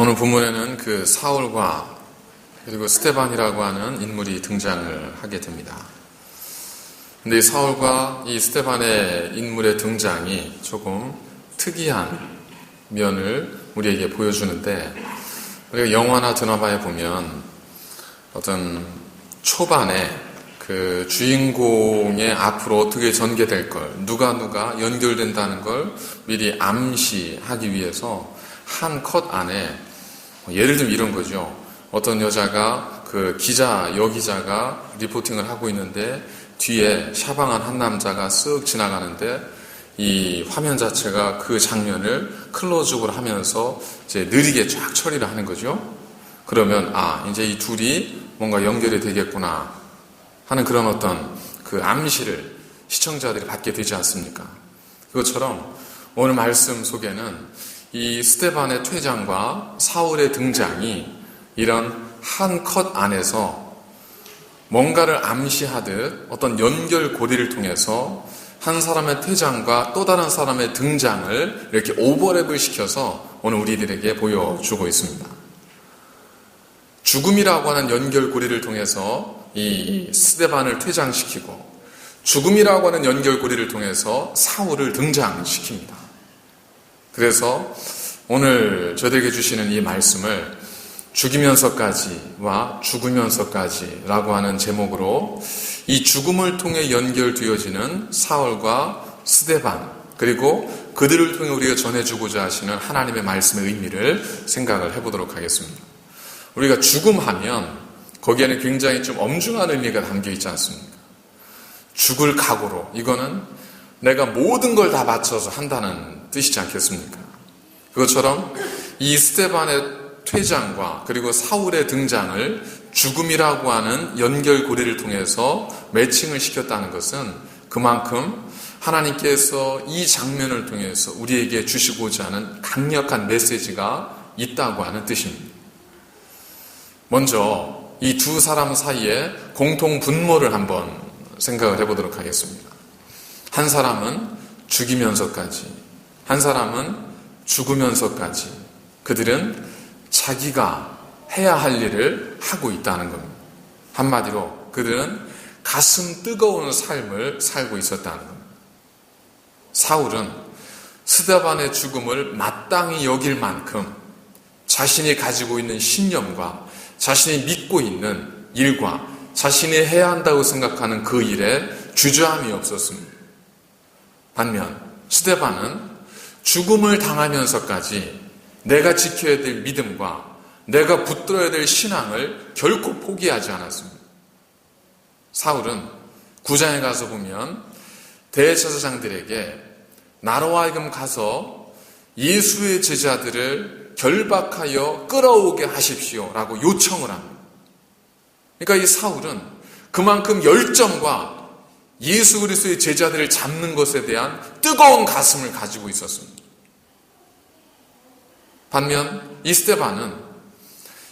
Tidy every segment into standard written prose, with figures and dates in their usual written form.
오늘 본문에는 그 사울과 그리고 스데반이라고 하는 인물이 등장을 하게 됩니다. 근데 이 사울과 이 스데반의 인물의 등장이 조금 특이한 면을 우리에게 보여주는데, 우리가 영화나 드라마에 보면 어떤 초반에 그 주인공의 앞으로 어떻게 전개될 걸, 누가 연결된다는 걸 미리 암시하기 위해서 한 컷 안에, 예를 들면 이런 거죠. 어떤 여자가 여기자가 리포팅을 하고 있는데 뒤에 샤방한 한 남자가 쓱 지나가는데 이 화면 자체가 그 장면을 클로즈업을 하면서 이제 느리게 쫙 처리를 하는 거죠. 그러면 이제 이 둘이 뭔가 연결이 되겠구나 하는 그런 어떤 그 암시를 시청자들이 받게 되지 않습니까? 그것처럼 오늘 말씀 속에는 이 스데반의 퇴장과 사울의 등장이 이런 한 컷 안에서 뭔가를 암시하듯 어떤 연결고리를 통해서 한 사람의 퇴장과 또 다른 사람의 등장을 이렇게 오버랩을 시켜서 오늘 우리들에게 보여주고 있습니다. 죽음이라고 하는 연결고리를 통해서 이 스데반을 퇴장시키고, 죽음이라고 하는 연결고리를 통해서 사울을 등장시킵니다. 그래서 오늘 저들에게 주시는 이 말씀을 죽이면서까지와 죽으면서까지라고 하는 제목으로 이 죽음을 통해 연결되어지는 사울과 스데반, 그리고 그들을 통해 우리가 전해주고자 하시는 하나님의 말씀의 의미를 생각을 해보도록 하겠습니다. 우리가 죽음하면 거기에는 굉장히 좀 엄중한 의미가 담겨 있지 않습니까? 죽을 각오로, 이거는 내가 모든 걸 다 바쳐서 한다는 뜻이지 않겠습니까? 그것처럼 이 스데반의 퇴장과 그리고 사울의 등장을 죽음이라고 하는 연결고리를 통해서 매칭을 시켰다는 것은 그만큼 하나님께서 이 장면을 통해서 우리에게 주시고자 하는 강력한 메시지가 있다고 하는 뜻입니다. 먼저 이 두 사람 사이에 공통 분모를 한번 생각을 해보도록 하겠습니다. 한 사람은 죽이면서까지, 한 사람은 죽으면서까지 그들은 자기가 해야 할 일을 하고 있다는 겁니다. 한마디로 그들은 가슴 뜨거운 삶을 살고 있었다는 겁니다. 사울은 스데반의 죽음을 마땅히 여길 만큼 자신이 가지고 있는 신념과 자신이 믿고 있는 일과 자신이 해야 한다고 생각하는 그 일에 주저함이 없었습니다. 반면 스데반은 죽음을 당하면서까지 내가 지켜야 될 믿음과 내가 붙들어야 될 신앙을 결코 포기하지 않았습니다. 사울은 9장에 가서 보면 대제사장들에게 나로 하여금 가서 예수의 제자들을 결박하여 끌어오게 하십시오라고 요청을 합니다. 그러니까 이 사울은 그만큼 열정과 예수 그리스도의 제자들을 잡는 것에 대한 뜨거운 가슴을 가지고 있었습니다. 반면 이 스데반은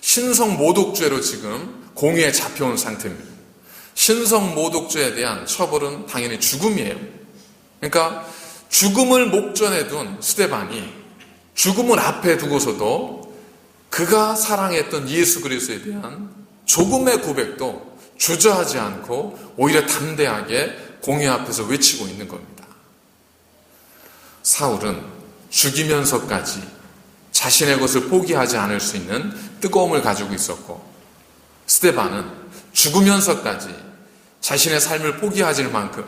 신성 모독죄로 지금 공회에 잡혀온 상태입니다. 신성 모독죄에 대한 처벌은 당연히 죽음이에요. 그러니까 죽음을 목전에 둔 스데반이 죽음을 앞에 두고서도 그가 사랑했던 예수 그리스도에 대한 조금의 고백도 주저하지 않고 오히려 담대하게 공회 앞에서 외치고 있는 겁니다. 사울은 죽이면서까지 자신의 것을 포기하지 않을 수 있는 뜨거움을 가지고 있었고, 스데반은 죽으면서까지 자신의 삶을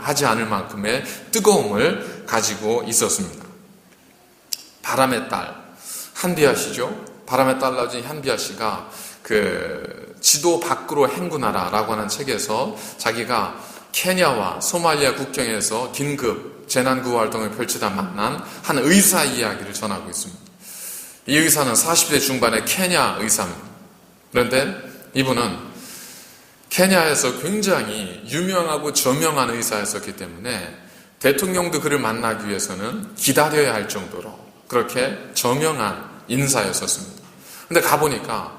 하지 않을 만큼의 뜨거움을 가지고 있었습니다. 바람의 딸 한비아 씨죠. 바람의 딸라진 한비아 씨가 그 지도 밖으로 행군하라라고 하는 책에서 자기가 케냐와 소말리아 국경에서 긴급 재난구호 활동을 펼치다 만난 한 의사 이야기를 전하고 있습니다. 이 의사는 40대 중반의 케냐 의사입니다. 그런데 이분은 케냐에서 굉장히 유명하고 저명한 의사였었기 때문에 대통령도 그를 만나기 위해서는 기다려야 할 정도로 그렇게 저명한 인사였었습니다. 그런데 가보니까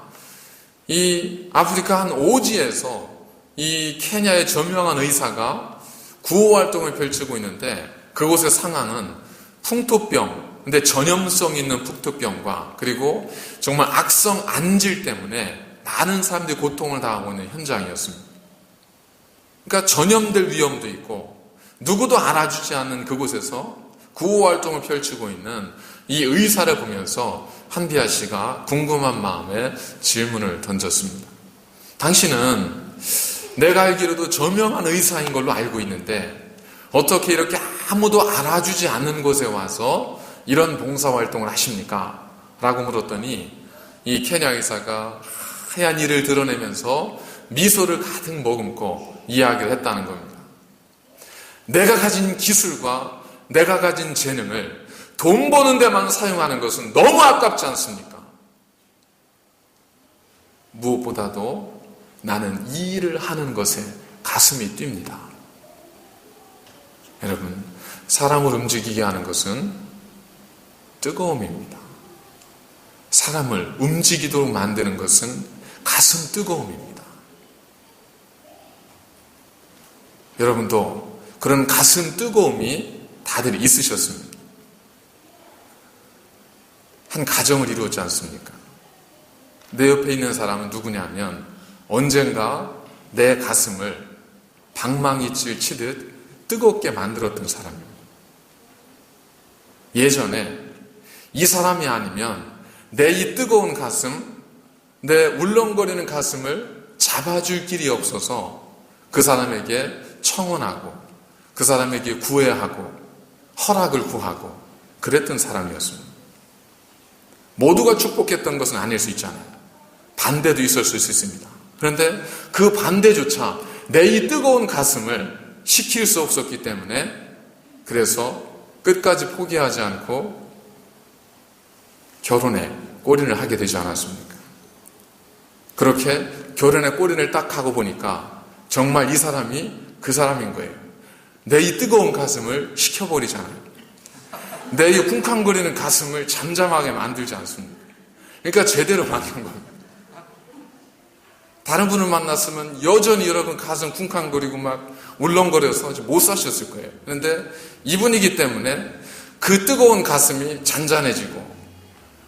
이 아프리카 한 오지에서 이 케냐의 저명한 의사가 구호활동을 펼치고 있는데 그곳의 상황은 풍토병, 근데 전염성 있는 북투병과 그리고 정말 악성 안질 때문에 많은 사람들이 고통을 당하고 있는 현장이었습니다. 그러니까 전염될 위험도 있고 누구도 알아주지 않는 그곳에서 구호활동을 펼치고 있는 이 의사를 보면서 한비아 씨가 궁금한 마음에 질문을 던졌습니다. 당신은 내가 알기로도 저명한 의사인 걸로 알고 있는데 어떻게 이렇게 아무도 알아주지 않는 곳에 와서 이런 봉사활동을 하십니까? 라고 물었더니 이 케냐 의사가 하얀 이를 드러내면서 미소를 가득 머금고 이야기를 했다는 겁니다. 내가 가진 기술과 내가 가진 재능을 돈 버는 데만 사용하는 것은 너무 아깝지 않습니까? 무엇보다도 나는 이 일을 하는 것에 가슴이 뜁니다. 여러분, 사람을 움직이게 하는 것은 뜨거움입니다. 사람을 움직이도록 만드는 것은 가슴 뜨거움입니다. 여러분도 그런 가슴 뜨거움이 다들 있으셨습니다. 한 가정을 이루었지 않습니까? 내 옆에 있는 사람은 누구냐면 언젠가 내 가슴을 방망이질 치듯 뜨겁게 만들었던 사람입니다. 예전에 이 사람이 아니면 내 이 뜨거운 가슴, 내 울렁거리는 가슴을 잡아줄 길이 없어서 그 사람에게 청혼하고 그 사람에게 구애하고 허락을 구하고 그랬던 사람이었습니다. 모두가 축복했던 것은 아닐 수 있잖아요. 반대도 있었을 수 있습니다. 그런데 그 반대조차 내 이 뜨거운 가슴을 식힐 수 없었기 때문에 그래서 끝까지 포기하지 않고 결혼에 골인을 하게 되지 않았습니까? 그렇게 결혼에 골인을 딱 하고 보니까 정말 이 사람이 그 사람인 거예요. 내 이 뜨거운 가슴을 식혀버리잖아요. 내 이 쿵쾅거리는 가슴을 잠잠하게 만들지 않습니다. 그러니까 제대로 만든 겁니다. 다른 분을 만났으면 여전히 여러분 가슴 쿵쾅거리고 막 울렁거려서 못 사셨을 거예요. 그런데 이분이기 때문에 그 뜨거운 가슴이 잔잔해지고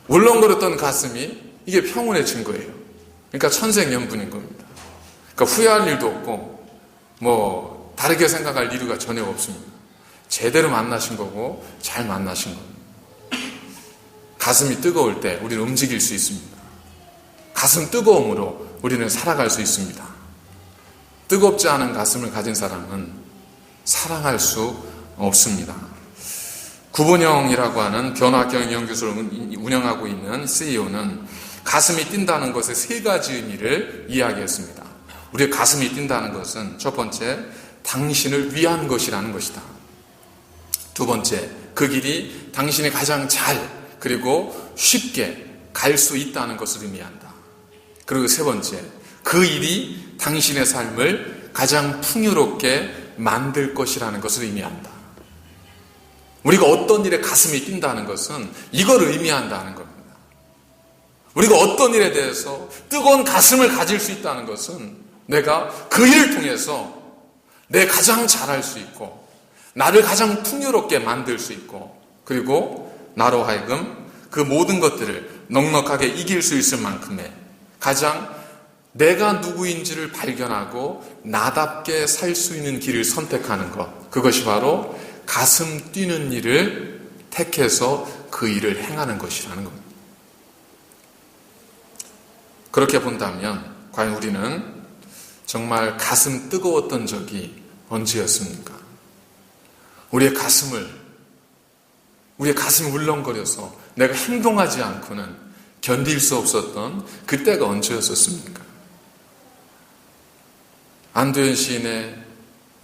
울렁거렸던 가슴이 이게 평온해진 거예요. 그러니까 천생연분인 겁니다. 그러니까 후회할 일도 없고 뭐 다르게 생각할 이유가 전혀 없습니다. 제대로 만나신 거고 잘 만나신 겁니다. 가슴이 뜨거울 때 우리는 움직일 수 있습니다. 가슴 뜨거움으로 우리는 살아갈 수 있습니다. 뜨겁지 않은 가슴을 가진 사람은 사랑할 수 없습니다. 구본영이라고 하는 변화경영연구소를 운영하고 있는 CEO는 가슴이 뛴다는 것의 세 가지 의미를 이야기했습니다. 우리의 가슴이 뛴다는 것은 첫 번째, 당신을 위한 것이라는 것이다. 두 번째, 그 길이 당신이 가장 잘 그리고 쉽게 갈 수 있다는 것을 의미한다. 그리고 세 번째, 그 일이 당신의 삶을 가장 풍요롭게 만들 것이라는 것을 의미한다. 우리가 어떤 일에 가슴이 뛴다는 것은 이걸 의미한다는 겁니다. 우리가 어떤 일에 대해서 뜨거운 가슴을 가질 수 있다는 것은 내가 그 일을 통해서 내 가장 잘할 수 있고 나를 가장 풍요롭게 만들 수 있고 그리고 나로 하여금 그 모든 것들을 넉넉하게 이길 수 있을 만큼의 가장 내가 누구인지를 발견하고 나답게 살 수 있는 길을 선택하는 것, 그것이 바로 가슴 뛰는 일을 택해서 그 일을 행하는 것이라는 겁니다. 그렇게 본다면 과연 우리는 정말 가슴 뜨거웠던 적이 언제였습니까? 우리의 가슴이 울렁거려서 내가 행동하지 않고는 견딜 수 없었던 그때가 언제였었습니까? 안도현 시인의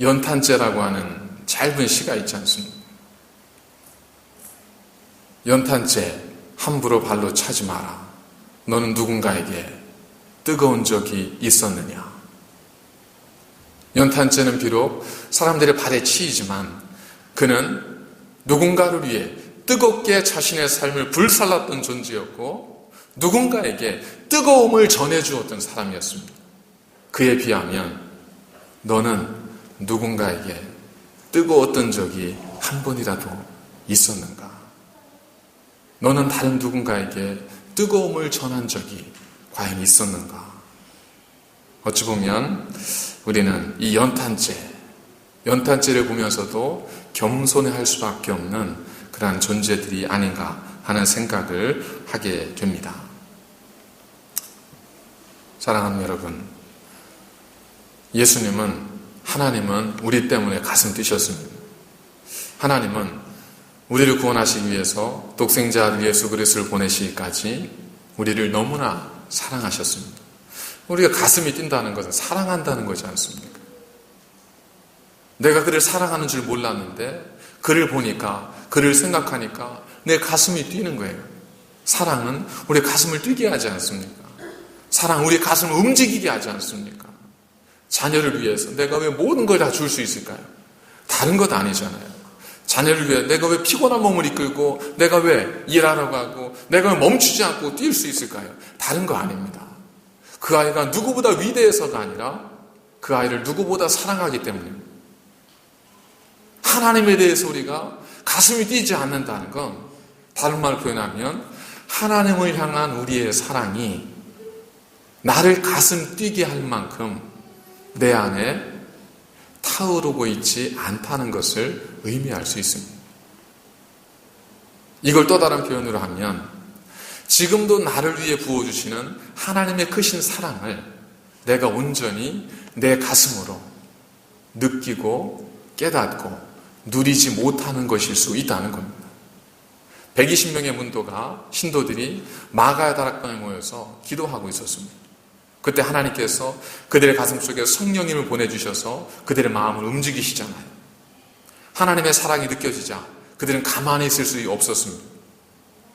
연탄재라고 하는 짧은 시가 있지 않습니까? 연탄재 함부로 발로 차지 마라. 너는 누군가에게 뜨거운 적이 있었느냐? 연탄재는 비록 사람들의 발에 치이지만 그는 누군가를 위해 뜨겁게 자신의 삶을 불살랐던 존재였고 누군가에게 뜨거움을 전해주었던 사람이었습니다. 그에 비하면 너는 누군가에게 뜨거웠던 적이 한 번이라도 있었는가? 너는 다른 누군가에게 뜨거움을 전한 적이 과연 있었는가? 어찌 보면 우리는 이 연탄재를 보면서도 겸손해할 수밖에 없는 그러한 존재들이 아닌가 하는 생각을 하게 됩니다. 사랑하는 여러분, 하나님은 우리 때문에 가슴 뛰셨습니다. 하나님은 우리를 구원하시기 위해서 독생자 아들 예수 그리스도를 보내시기까지 우리를 너무나 사랑하셨습니다. 우리가 가슴이 뛴다는 것은 사랑한다는 거지 않습니까? 내가 그를 사랑하는 줄 몰랐는데 그를 보니까, 그를 생각하니까 내 가슴이 뛰는 거예요. 사랑은 우리 가슴을 뛰게 하지 않습니까? 사랑 우리 가슴을 움직이게 하지 않습니까? 자녀를 위해서 내가 왜 모든 걸 다 줄 수 있을까요? 다른 것 아니잖아요. 자녀를 위해 내가 왜 피곤한 몸을 이끌고, 내가 왜 일하러 가고, 내가 왜 멈추지 않고 뛸 수 있을까요? 다른 거 아닙니다. 그 아이가 누구보다 위대해서가 아니라 그 아이를 누구보다 사랑하기 때문입니다. 하나님에 대해서 우리가 가슴이 뛰지 않는다는 건, 다른 말로 표현하면 하나님을 향한 우리의 사랑이 나를 가슴 뛰게 할 만큼 내 안에 타오르고 있지 않다는 것을 의미할 수 있습니다. 이걸 또 다른 표현으로 하면 지금도 나를 위해 부어주시는 하나님의 크신 사랑을 내가 온전히 내 가슴으로 느끼고 깨닫고 누리지 못하는 것일 수 있다는 겁니다. 120명의 신도들이 마가야 다락방에 모여서 기도하고 있었습니다. 그때 하나님께서 그들의 가슴 속에 성령님을 보내주셔서 그들의 마음을 움직이시잖아요. 하나님의 사랑이 느껴지자 그들은 가만히 있을 수 없었습니다.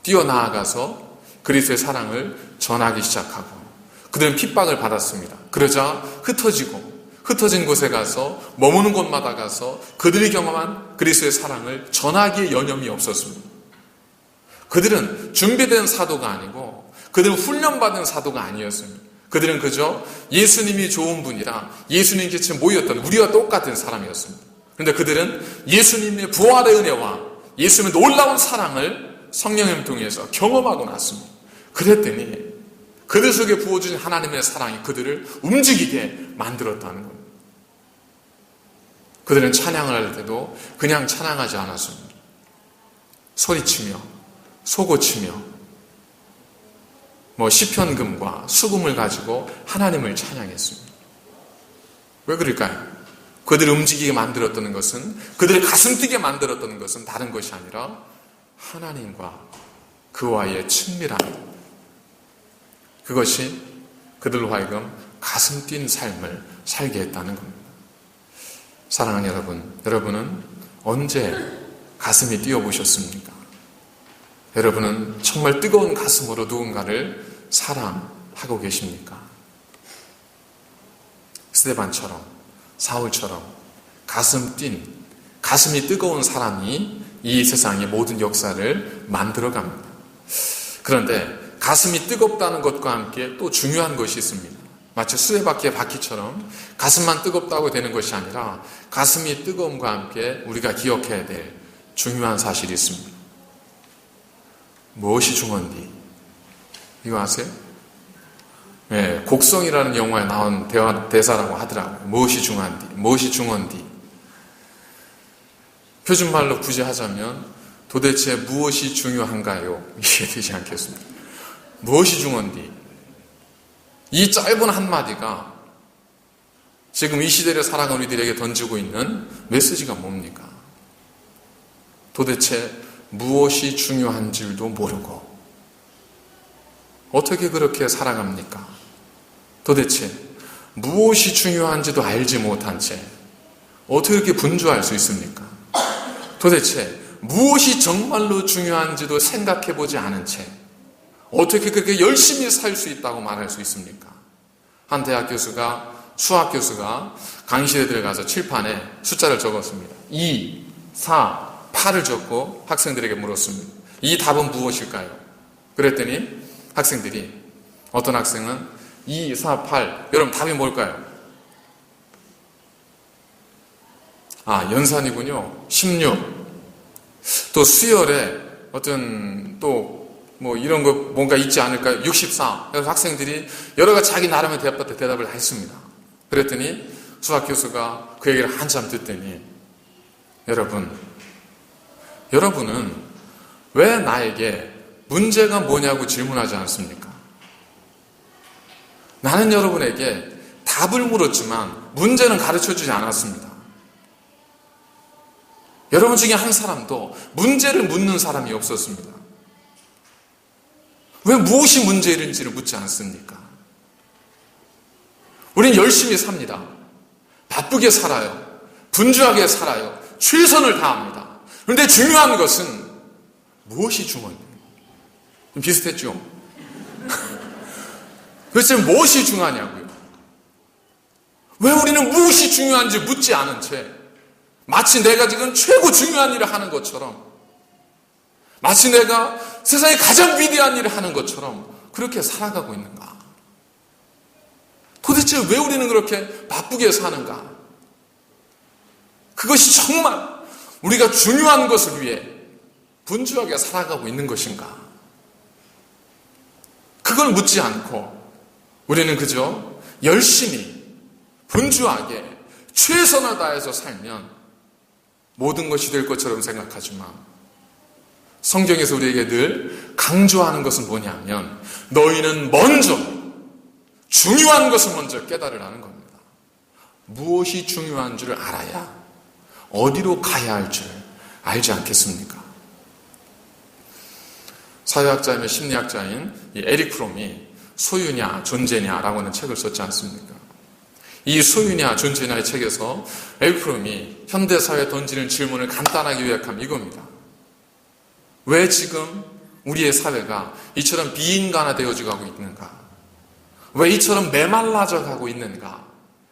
뛰어나아가서 그리스도의 사랑을 전하기 시작하고, 그들은 핍박을 받았습니다. 그러자 흩어진 곳에 가서 머무는 곳마다 가서 그들이 경험한 그리스도의 사랑을 전하기에 여념이 없었습니다. 그들은 준비된 사도가 아니고 그들은 훈련받은 사도가 아니었습니다. 그들은 그저 예수님이 좋은 분이라 예수님께 모였던 우리와 똑같은 사람이었습니다. 그런데 그들은 예수님의 부활의 은혜와 예수님의 놀라운 사랑을 성령님을 통해서 경험하고 났습니다. 그랬더니 그들 속에 부어주신 하나님의 사랑이 그들을 움직이게 만들었다는 겁니다. 그들은 찬양을 할 때도 그냥 찬양하지 않았습니다. 소리치며 소고치며 시편금과 수금을 가지고 하나님을 찬양했습니다. 왜 그럴까요? 그들을 움직이게 만들었다는 것은, 그들의 가슴 뛰게 만들었다는 것은 다른 것이 아니라 하나님과 그와의 친밀함, 그것이 그들로 하여금 가슴 뛴 삶을 살게 했다는 겁니다. 사랑하는 여러분, 여러분은 언제 가슴이 뛰어보셨습니까? 여러분은 정말 뜨거운 가슴으로 누군가를 사랑하고 계십니까? 스데반처럼, 사울처럼 가슴이 뜨거운 사람이 이 세상의 모든 역사를 만들어갑니다. 그런데 가슴이 뜨겁다는 것과 함께 또 중요한 것이 있습니다. 마치 수레바퀴의 바퀴처럼 가슴만 뜨겁다고 되는 것이 아니라 가슴이 뜨거움과 함께 우리가 기억해야 될 중요한 사실이 있습니다. 무엇이 중헌디? 이거 아세요? 네, 곡성이라는 영화에 나온 대사라고 하더라고요. 무엇이 중헌디? 표준말로 굳이 하자면 도대체 무엇이 중요한가요? 이게 되지 않겠습니까? 무엇이 중헌디? 이 짧은 한마디가 지금 이 시대를 살아가는 우리들에게 던지고 있는 메시지가 뭡니까? 도대체 무엇이 중요한 줄도 모르고 어떻게 그렇게 살아갑니까? 도대체 무엇이 중요한지도 알지 못한 채 어떻게 이렇게 분주할 수 있습니까? 도대체 무엇이 정말로 중요한지도 생각해보지 않은 채 어떻게 그렇게 열심히 살 수 있다고 말할 수 있습니까? 한 수학 교수가 강의실에 들어가서 칠판에 숫자를 적었습니다. 2, 4, 8을 적고 학생들에게 물었습니다. 이 답은 무엇일까요? 그랬더니 학생들이, 어떤 학생은 2, 4, 8, 여러분 답이 뭘까요? 연산이군요. 16. 또 수열에 어떤 또 뭐 이런 거 뭔가 있지 않을까요? 64. 그래서 학생들이 여러 가지 자기 나름의 대답을 했습니다. 그랬더니 수학 교수가 그 얘기를 한참 듣더니 여러분은 왜 나에게 문제가 뭐냐고 질문하지 않습니까? 나는 여러분에게 답을 물었지만 문제는 가르쳐주지 않았습니다. 여러분 중에 한 사람도 문제를 묻는 사람이 없었습니다. 왜 무엇이 문제인지를 묻지 않습니까? 우리는 열심히 삽니다. 바쁘게 살아요. 분주하게 살아요. 최선을 다합니다. 그런데 중요한 것은 무엇이 중요해요? 좀 비슷했죠? 도대체 무엇이 중요하냐고요? 왜 우리는 무엇이 중요한지 묻지 않은 채 마치 내가 지금 최고 중요한 일을 하는 것처럼, 마치 내가 세상에 가장 위대한 일을 하는 것처럼 그렇게 살아가고 있는가? 도대체 왜 우리는 그렇게 바쁘게 사는가? 그것이 정말 우리가 중요한 것을 위해 분주하게 살아가고 있는 것인가? 그걸 묻지 않고 우리는 그저 열심히 분주하게 최선을 다해서 살면 모든 것이 될 것처럼 생각하지만 성경에서 우리에게 늘 강조하는 것은 뭐냐면 너희는 먼저 중요한 것을 먼저 깨달으라는 겁니다. 무엇이 중요한 줄을 알아야 어디로 가야 할 줄 알지 않겠습니까? 사회학자이며 심리학자인 에릭 프롬이 소유냐 존재냐라고 하는 책을 썼지 않습니까? 이 소유냐 존재냐의 책에서 에릭 프롬이 현대사회에 던지는 질문을 간단하게 요약하면 이겁니다. 왜 지금 우리의 사회가 이처럼 비인간화되어져 가고 있는가? 왜 이처럼 메말라져 가고 있는가?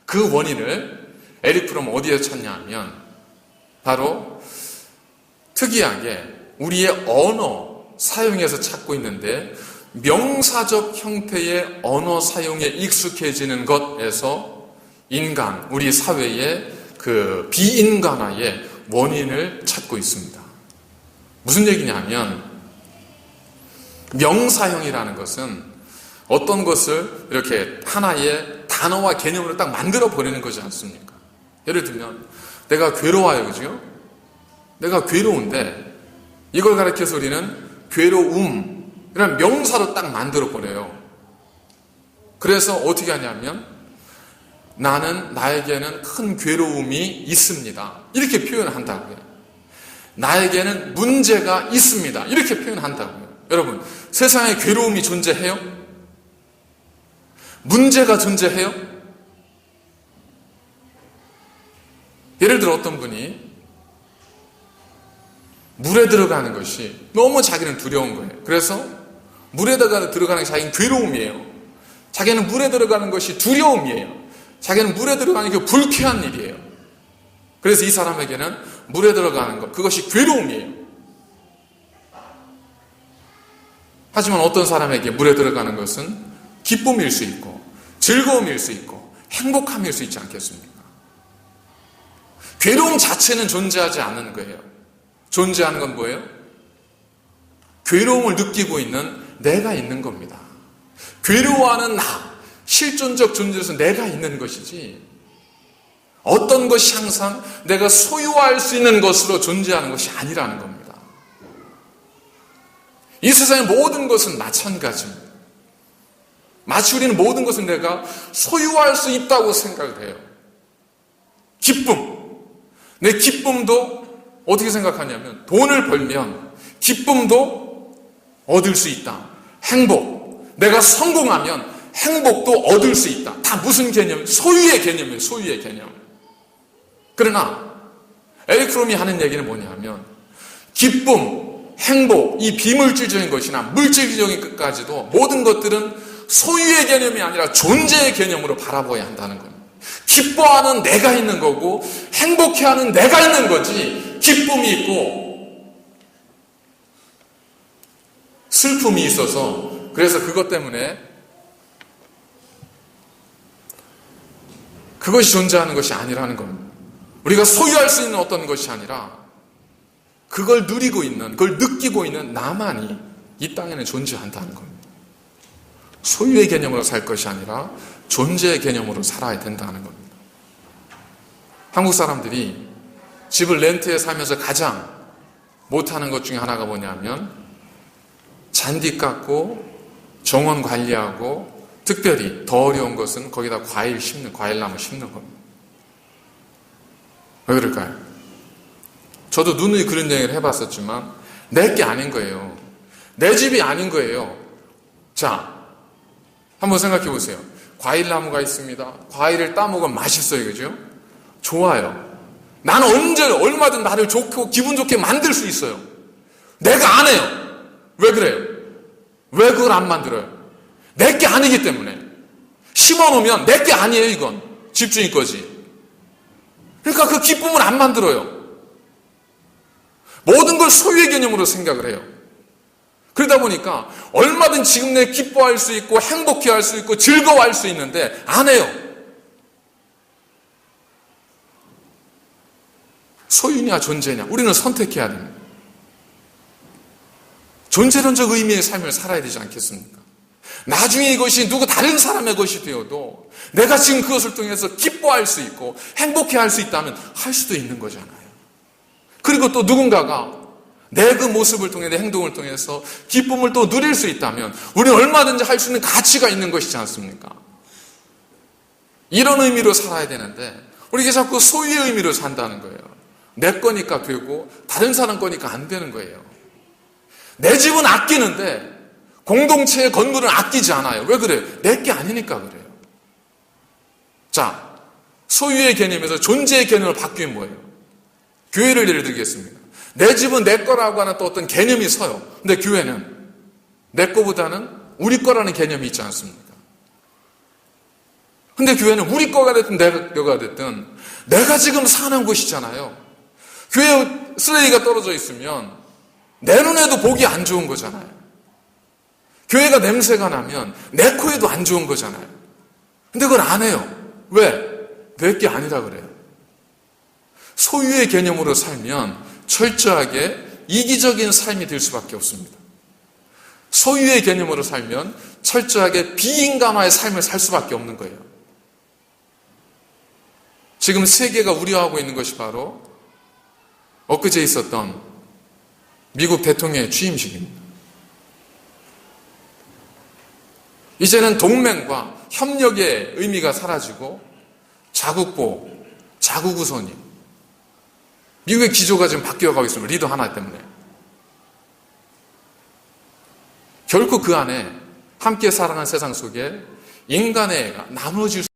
그 원인을 에릭 프롬은 어디에 찾냐 하면 바로 특이하게 우리의 언어 사용에서 찾고 있는데 명사적 형태의 언어 사용에 익숙해지는 것에서 인간, 우리 사회의 그 비인간화의 원인을 찾고 있습니다. 무슨 얘기냐면 명사형이라는 것은 어떤 것을 이렇게 하나의 단어와 개념으로 딱 만들어 버리는 거지 않습니까? 예를 들면 내가 괴로워요, 그죠? 내가 괴로운데 이걸 가리켜서 우리는 괴로움이라는 명사로 딱 만들어 버려요. 그래서 어떻게 하냐면 나에게는 큰 괴로움이 있습니다. 이렇게 표현한다고요. 나에게는 문제가 있습니다. 이렇게 표현한다고요. 여러분, 세상에 괴로움이 존재해요? 문제가 존재해요? 예를 들어 어떤 분이 물에 들어가는 것이 너무 자기는 두려운 거예요. 그래서 물에다가 들어가는 게 자기는 괴로움이에요. 자기는 물에 들어가는 것이 두려움이에요. 자기는 물에 들어가는 게 불쾌한 일이에요. 그래서 이 사람에게는 물에 들어가는 것, 그것이 괴로움이에요. 하지만 어떤 사람에게 물에 들어가는 것은 기쁨일 수 있고 즐거움일 수 있고 행복함일 수 있지 않겠습니까? 괴로움 자체는 존재하지 않는 거예요. 존재하는 건 뭐예요? 괴로움을 느끼고 있는 내가 있는 겁니다. 괴로워하는 나, 실존적 존재로서 내가 있는 것이지 어떤 것이 항상 내가 소유할 수 있는 것으로 존재하는 것이 아니라는 겁니다. 이 세상의 모든 것은 마찬가지입니다. 마치 우리는 모든 것을 내가 소유할 수 있다고 생각을 해요. 기쁨. 내 기쁨도 어떻게 생각하냐면 돈을 벌면 기쁨도 얻을 수 있다. 행복. 내가 성공하면 행복도 얻을 수 있다. 다 무슨 개념? 소유의 개념이에요. 소유의 개념. 그러나 에릭 프롬이 하는 얘기는 뭐냐면 기쁨, 행복, 이 비물질적인 것이나 물질적인 것까지도 모든 것들은 소유의 개념이 아니라 존재의 개념으로 바라봐야 한다는 겁니다. 기뻐하는 내가 있는 거고 행복해하는 내가 있는 거지 기쁨이 있고 슬픔이 있어서 그래서 그것 때문에 그것이 존재하는 것이 아니라는 겁니다. 우리가 소유할 수 있는 어떤 것이 아니라 그걸 누리고 있는, 그걸 느끼고 있는 나만이 이 땅에는 존재한다는 겁니다. 소유의 개념으로 살 것이 아니라 존재의 개념으로 살아야 된다는 겁니다. 한국 사람들이 집을 렌트해 살면서 가장 못하는 것 중에 하나가 뭐냐면 잔디 깎고 정원 관리하고 특별히 더 어려운 것은 거기다 과일나무 심는 겁니다. 왜 그럴까요? 저도 누누이 그런 얘기를 해봤었지만 내 게 아닌 거예요. 내 집이 아닌 거예요. 자, 한번 생각해 보세요. 과일나무가 있습니다. 과일을 따먹으면 맛있어요. 그죠? 좋아요. 나는 언제 얼마든 나를 좋고 기분 좋게 만들 수 있어요. 내가 안 해요. 왜 그래요? 왜 그걸 안 만들어요? 내 게 아니기 때문에. 심어놓으면 내 게 아니에요. 이건 집주인 거지. 그러니까 그 기쁨을 안 만들어요. 모든 걸 소유의 개념으로 생각을 해요. 그러다 보니까 얼마든 지금 내 기뻐할 수 있고 행복해할 수 있고 즐거워할 수 있는데 안 해요. 소유냐 존재냐 우리는 선택해야 됩니다. 존재론적 의미의 삶을 살아야 되지 않겠습니까? 나중에 이것이 누구 다른 사람의 것이 되어도 내가 지금 그것을 통해서 기뻐할 수 있고 행복해할 수 있다면 할 수도 있는 거잖아요. 그리고 또 누군가가 내 그 모습을 통해 내 행동을 통해서 기쁨을 또 누릴 수 있다면 우리는 얼마든지 할 수 있는 가치가 있는 것이지 않습니까? 이런 의미로 살아야 되는데 우리가 자꾸 소유의 의미로 산다는 거예요. 내 거니까 되고 다른 사람 거니까 안 되는 거예요. 내 집은 아끼는데 공동체의 건물은 아끼지 않아요. 왜 그래요? 내 게 아니니까 그래요. 자, 소유의 개념에서 존재의 개념을 바뀌면 뭐예요? 교회를 예를 들겠습니다. 내 집은 내 거라고 하는 또 어떤 개념이 서요. 근데 교회는 내 거보다는 우리 거라는 개념이 있지 않습니까? 근데 교회는 우리 거가 됐든 내 거가 됐든 내가 지금 사는 곳이잖아요. 교회 쓰레기가 떨어져 있으면 내 눈에도 보기 안 좋은 거잖아요. 교회가 냄새가 나면 내 코에도 안 좋은 거잖아요. 근데 그걸 안 해요. 왜? 내 게 아니라 그래요. 소유의 개념으로 살면 철저하게 이기적인 삶이 될 수밖에 없습니다. 소유의 개념으로 살면 철저하게 비인간화의 삶을 살 수밖에 없는 거예요. 지금 세계가 우려하고 있는 것이 바로 엊그제 있었던 미국 대통령의 취임식입니다. 이제는 동맹과 협력의 의미가 사라지고 자국보, 자국우선이 미국의 기조가 지금 바뀌어가고 있습니다. 리더 하나 때문에. 결코 그 안에 함께 살아가는 세상 속에 인간의 애가 나누어질 수